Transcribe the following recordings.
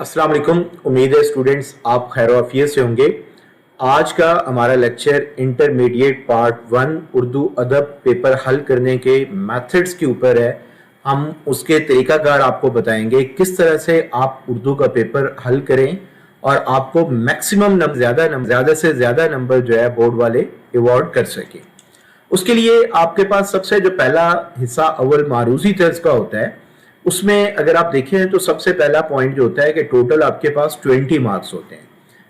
अस्सलाम वालेकुम। उम्मीद है स्टूडेंट्स आप खैर आफियत से होंगे। आज का हमारा लेक्चर इंटरमीडिएट पार्ट 1 उर्दू अदब पेपर हल करने के मेथड्स के ऊपर है। हम उसके तरीकाकार आपको बताएंगे किस तरह से आप उर्दू का पेपर हल करें और आपको मैक्सिमम ज़्यादा से ज़्यादा नंबर जो है बोर्ड वाले अवॉर्ड कर सकें। उसके लिए आपके पास सबसे जो पहला हिस्सा अव्वल मारूजी तर्ज का होता है, उसमें अगर आप देखें तो सबसे पहला पॉइंट जो होता है कि टोटल आपके पास 20 मार्क्स होते हैं।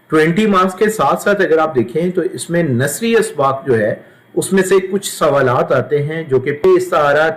20 मार्क्स के साथ साथ अगर आप देखें तो इसमें नसरी असबाक जो है उसमें से कुछ सवालात आते हैं जो कि इस्तारा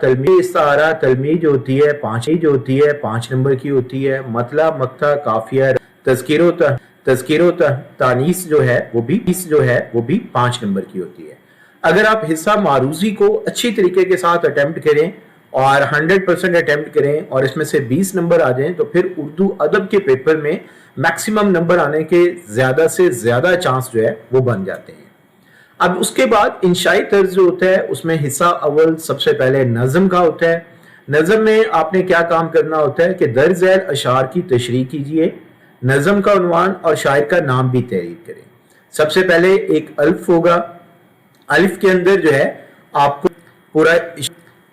तलमी जो होती है 5 नंबर की होती है। मतला मक्ता काफिया तज़किरो तानीस जो है वो भी 5 नंबर की होती है। अगर आप हिस्सा मारूजी को अच्छी तरीके के साथ अटेम्प्ट करें और 100% अटेम्प्ट करें और इसमें से 20 नंबर आ जाएं तो फिर उर्दू अदब के पेपर में मैक्सिमम नंबर आने के ज्यादा से ज्यादा चांस जो है वो बन जाते हैं। अब उसके बाद इंशाई तर्ज जो होता है उसमें हिस्सा अव्वल सबसे पहले नज़म का होता है। नज़म में आपने क्या काम करना होता है कि दर्ज झैल अशार की तशरीह कीजिए, नज़म का उन्वान और शायर का नाम भी तहरीर करें। सबसे पहले एक अल्फ होगा, अलिफ के अंदर जो है आपको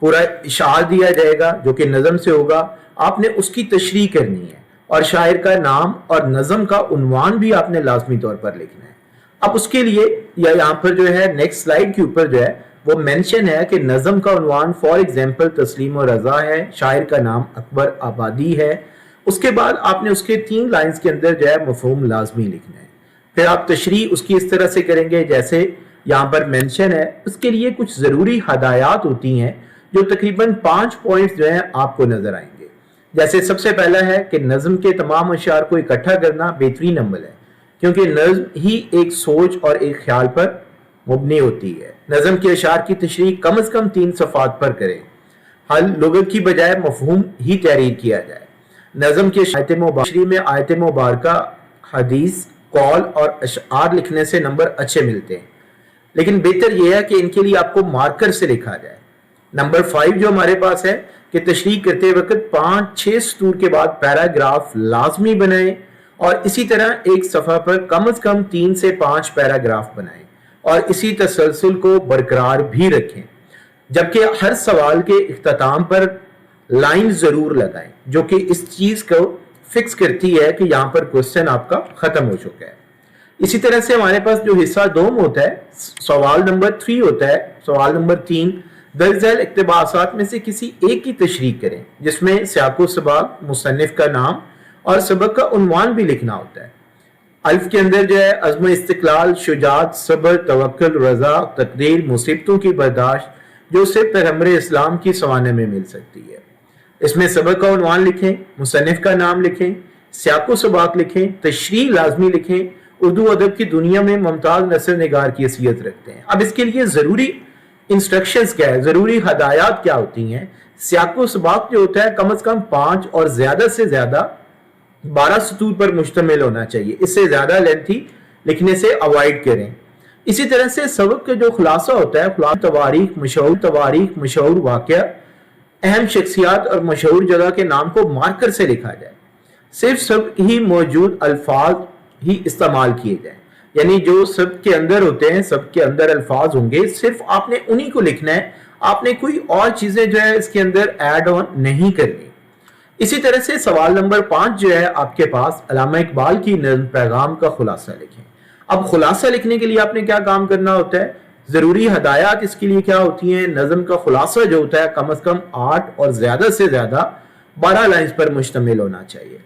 पूरा इशार दिया जाएगा जो कि नज़म से होगा। आपने उसकी तशरीह करनी है और शायर का नाम और नज़म का उन्वान भी आपने लाजमी तौर पर लिखना है। अब उसके लिए या यहाँ पर जो है नेक्स्ट स्लाइड के ऊपर जो है वो मेंशन है कि नज़म का उन्वान फॉर एग्जांपल तस्लीम और रजा है, शायर का नाम अकबर आबादी है। उसके बाद आपने उसके 3 लाइंस के अंदर जो है मफहूम लाजमी लिखना है। फिर आप तशरीह उसकी इस तरह से करेंगे जैसे यहाँ पर मेंशन है। उसके लिए कुछ ज़रूरी हदायत होती हैं जो तकरीबन 5 पॉइंट्स जो हैं आपको नजर आएंगे। जैसे सबसे पहला है कि नज़म के तमाम अशार को इकट्ठा करना बेहतरीन अमल है, क्योंकि नज़म ही एक सोच और एक ख्याल पर मुबनी होती है। नज़म के अशार की तशरीह कम से कम 3 सफ़ात पर करें। हल लुगत की बजाय मफहूम ही तहरीर किया जाए। नज़म के तशरीह में आयत मुबारका, हदीस, कौल और अशार लिखने से नंबर अच्छे मिलते हैं, लेकिन बेहतर यह है कि इनके लिए आपको मार्कर से लिखा जाए। नंबर 5 जो हमारे पास है कि तशरीह करते वक्त 5-6 सतूर के बाद पैराग्राफ लाजमी बनाएं और इसी तरह एक सफ़ा पर कम से कम 3 से 5 पैराग्राफ बनाएं और इसी तसलसल को बरकरार भी रखें। जबकि हर सवाल के इख्तिताम पर लाइन जरूर लगाएं जो कि इस चीज को फिक्स करती है कि यहाँ पर क्वेश्चन आपका खत्म हो चुका है। इसी तरह से हमारे पास जो हिस्सा दोम होता है, सवाल नंबर 3 होता है। सवाल नंबर 3 दर्ज झैल इक्तबासात में से किसी एक की तशरीह करें जिसमें सियाको सबाक, मुसन्निफ का नाम और सबक का उन्वान भी लिखना होता है। अल्फ के अंदर जो है अज़्म इस्तिक़लाल, शुजाअत, सब्र, तवक्कुल, रज़ा, तकदीर, मुसीबतों की बर्दाश्त जो सिर्फ पैगंबर इस्लाम की सवाने में मिल सकती है। इसमें सबक का उन्वान लिखें, मुसन्निफ का नाम लिखें, सियाको सबाक लिखें, तशरीह लाजमी लिखें। उर्दू अदब की दुनिया में मुमताज नसर निगार की हैसियत रखते हैं। अब इसके लिए जरूरी इंस्ट्रक्शंस क्या है, जरूरी हदायत क्या होती हैं। सियाको सबाक जो होता है कम से कम 5 और ज्यादा से ज्यादा 12 सतूर पर मुश्तमिल होना चाहिए। इससे ज्यादा लेंथी लिखने से अवॉइड करें। इसी तरह से सबक का जो खुलासा होता है, तवारीख, मशहूर वाक़या, अहम शख्सियात और मशहूर जगह के नाम को मार्कर से लिखा जाए। सिर्फ सब ही मौजूद अल्फाज ही इस्तेमाल किए जाए, यानी जो सब के अंदर होते हैं, सब के अंदर अल्फाज होंगे, सिर्फ आपने उन्हीं को लिखना है। आपने कोई और चीजें जो है इसके अंदर ऐड ऑन नहीं करनी। इसी तरह से सवाल नंबर 5 जो है आपके पास अल्लामा इकबाल की नज़्म पैगाम का खुलासा लिखें। अब खुलासा लिखने के लिए आपने क्या काम करना होता है, जरूरी हदायत इसके लिए क्या होती हैं। नज़्म का खुलासा जो होता है कम से कम 8 और ज्यादा से ज्यादा 12 लाइन्स पर मुश्तमिल होना चाहिए।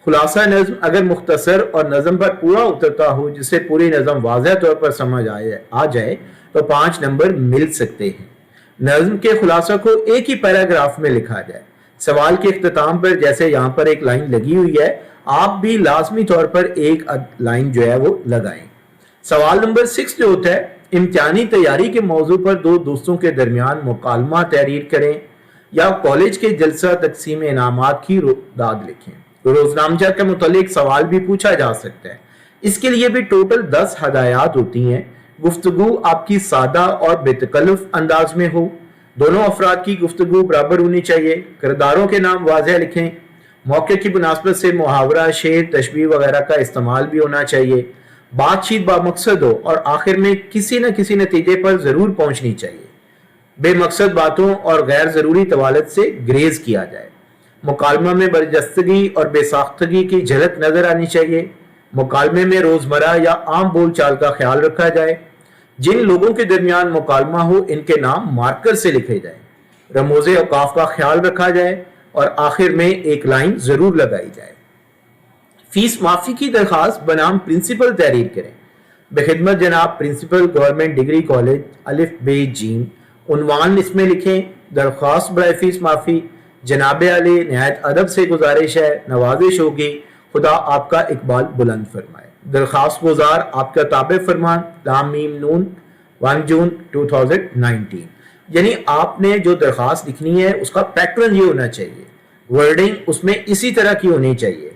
खुलासा नज़्म अगर मुख्तसर और नज़्म पर पूरा उतरता हो, जिससे पूरी नज़्म वाज़ेह तौर पर समझ आ जाए तो 5 नंबर मिल सकते हैं। नज़्म के खुलासा को एक ही पैराग्राफ में लिखा जाए। सवाल के इख्तिताम पर जैसे यहाँ पर एक लाइन लगी हुई है, आप भी लाजमी तौर पर एक लाइन जो है वो लगाएं। सवाल नंबर 6 जो होता है, इम्तिहानी तैयारी के मौजू पर 2 दोस्तों के दरमियान मुकालमा तहरीर करें या कॉलेज के जलसा तकसीम इनामात की दाद लिखें। रोजनामचा के मुतालिक सवाल भी पूछा जा सकता है। इसके लिए भी टोटल 10 हदायत होती हैं। गुफ्तगू आपकी सादा और बेतकल्लुफ अंदाज में हो। दोनों अफराद की गुफ्तगू बराबर होनी चाहिए। किरदारों के नाम वाज़ेह लिखें। موقع کی مناسبت سے محاورہ، شعر، تشبیہ وغیرہ کا استعمال بھی ہونا چاہیے. بات چیت بامقصد ہو اور آخر میں کسی نہ کسی نتیجے پر ضرور پہنچنی چاہیے. بے مقصد باتوں اور غیر ضروری طوالت سے گریز کیا جائے. مکالمہ میں برجستگی اور بے ساختگی کی جھلک نظر آنی چاہیے. مکالمے میں روزمرہ یا عام بول چال کا خیال رکھا جائے. جن لوگوں کے درمیان مکالمہ ہو ان کے نام مارکر سے لکھے جائیں. رموز اوقاف کا خیال رکھا جائے اور آخر میں ایک لائن ضرور لگائی جائے. فیس معافی کی درخواست بنام پرنسپل تحریر کریں. بخدمت جناب پرنسپل گورنمنٹ ڈگری کالج الف ب ج. عنوان اس میں لکھیں درخواست برائے فیس معافی. جناب علی نہایت ادب سے گزارش ہے، نوازش ہوگی، خدا آپ کا اقبال بلند فرمائے. درخواست گزار آپ کا تابع فرمان لام میم نون 1 جون 2019. یعنی آپ نے جو درخواست لکھنی ہے اس کا پیٹرن یہ ہونا چاہیے، ورڈنگ اس میں اسی طرح کی ہونی چاہیے.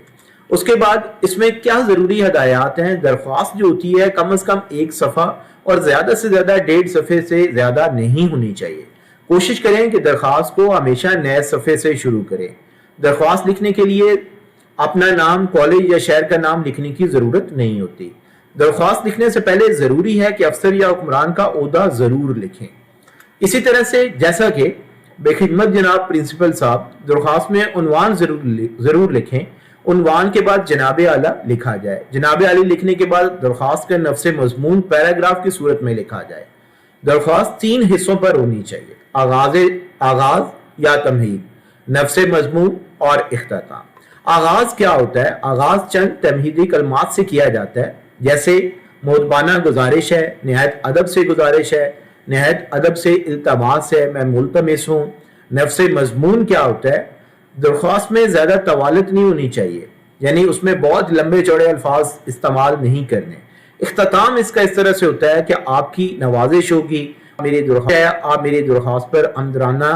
اس کے بعد اس میں کیا ضروری ہدایات ہیں. درخواست جو ہوتی ہے کم از کم 1 صفحہ اور زیادہ سے زیادہ 1.5 صفحے سے زیادہ نہیں ہونی چاہیے. کوشش کریں کہ درخواست کو ہمیشہ نئے صفحے سے شروع کریں. درخواست لکھنے کے لیے اپنا نام، کالج یا شہر کا نام لکھنے کی ضرورت نہیں ہوتی. درخواست لکھنے سے پہلے ضروری ہے کہ افسر یا حکمران کا عہدہ ضرور لکھیں. اسی طرح سے جیسا کہ بے خدمت جناب پرنسپل صاحب درخواست میں عنوان ضرور لکھیں. عنوان کے بعد جناب اعلیٰ لکھا جائے. جناب عالی لکھنے کے بعد درخواست کا نفس مضمون پیراگراف کی صورت میں لکھا جائے. درخواست 3 حصوں پر ہونی چاہیے: آغاز یا تمہید، نفس مضمون اور اختتام. آغاز کیا ہوتا ہے؟ آغاز چند تمہیدی کلمات سے کیا جاتا ہے، جیسے مؤدبانہ گزارش ہے، نہایت ادب سے گزارش ہے، نہایت ادب سے التماس ہے، میں ملتمس ہوں. نفس مضمون کیا ہوتا ہے؟ درخواست میں زیادہ طوالت نہیں ہونی چاہیے، یعنی اس میں بہت لمبے چوڑے الفاظ استعمال نہیں کرنے. اختتام اس کا اس طرح سے ہوتا ہے کہ آپ کی نوازش ہوگی، آپ میری درخواست پر عمدانہ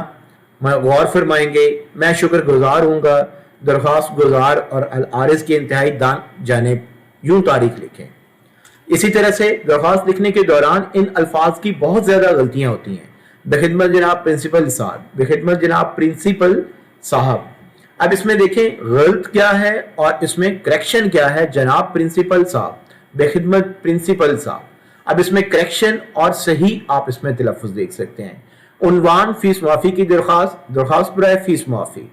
غور فرمائیں گے، میں شکر گزار ہوں گا. درخواست گزار اور العارض کی انتہائی جانب یوں تاریخ لکھیں. اسی طرح سے درخواست لکھنے کے دوران ان الفاظ کی بہت زیادہ غلطیاں ہوتی ہیں. بخدمت جناب پرنسپل صاحب، بخدمت جناب پرنسپل صاحب. اب اس میں دیکھیں غلط کیا ہے اور اس میں کریکشن کیا ہے. جناب پرنسپل صاحب، بخدمت پرنسپل صاحب. اب اس میں کریکشن اور صحیح آپ اس میں تلفظ دیکھ سکتے ہیں. عنوان فیس معافی کی درخواست برائے فیس معافی.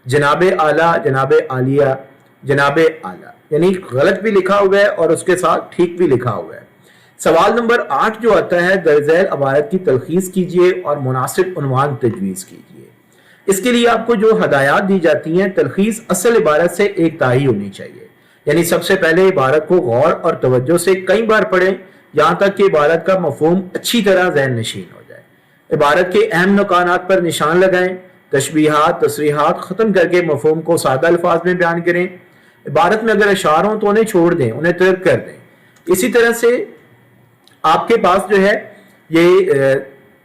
جناب اعلیٰ، جناب عالیہ، جناب اعلیٰ، یعنی غلط بھی لکھا ہوا ہے اور اس کے ساتھ ٹھیک بھی لکھا ہوا ہے. سوال نمبر 8 جو آتا ہے، درج ذیل عبارت کی تلخیص کیجئے اور مناسب عنوان تجویز کیجئے. اس کے لیے آپ کو جو ہدایات دی جاتی ہیں، تلخیص اصل عبارت سے ایک تاہی ہونی چاہیے. یعنی سب سے پہلے عبارت کو غور اور توجہ سے کئی بار پڑھیں یہاں تک کہ عبارت کا مفہوم اچھی طرح ذہن نشین ہو جائے. عبارت کے اہم نقطات پر نشان لگائیں. تشبیہات، تصریحات ختم کر کے مفہوم کو سادہ الفاظ میں بیان کریں. عبارت میں اگر اشعار ہوں تو انہیں چھوڑ دیں، انہیں ترک کر دیں. اسی طرح سے آپ کے پاس جو ہے یہ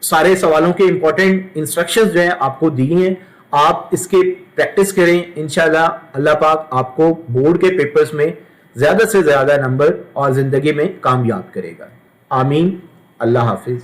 سارے سوالوں کے امپورٹنٹ انسٹرکشنز جو ہیں آپ کو دی ہیں. آپ اس کے پریکٹس کریں. انشاءاللہ اللہ پاک آپ کو بورڈ کے پیپرز میں زیادہ سے زیادہ نمبر اور زندگی میں کامیاب کرے گا. آمین. اللہ حافظ.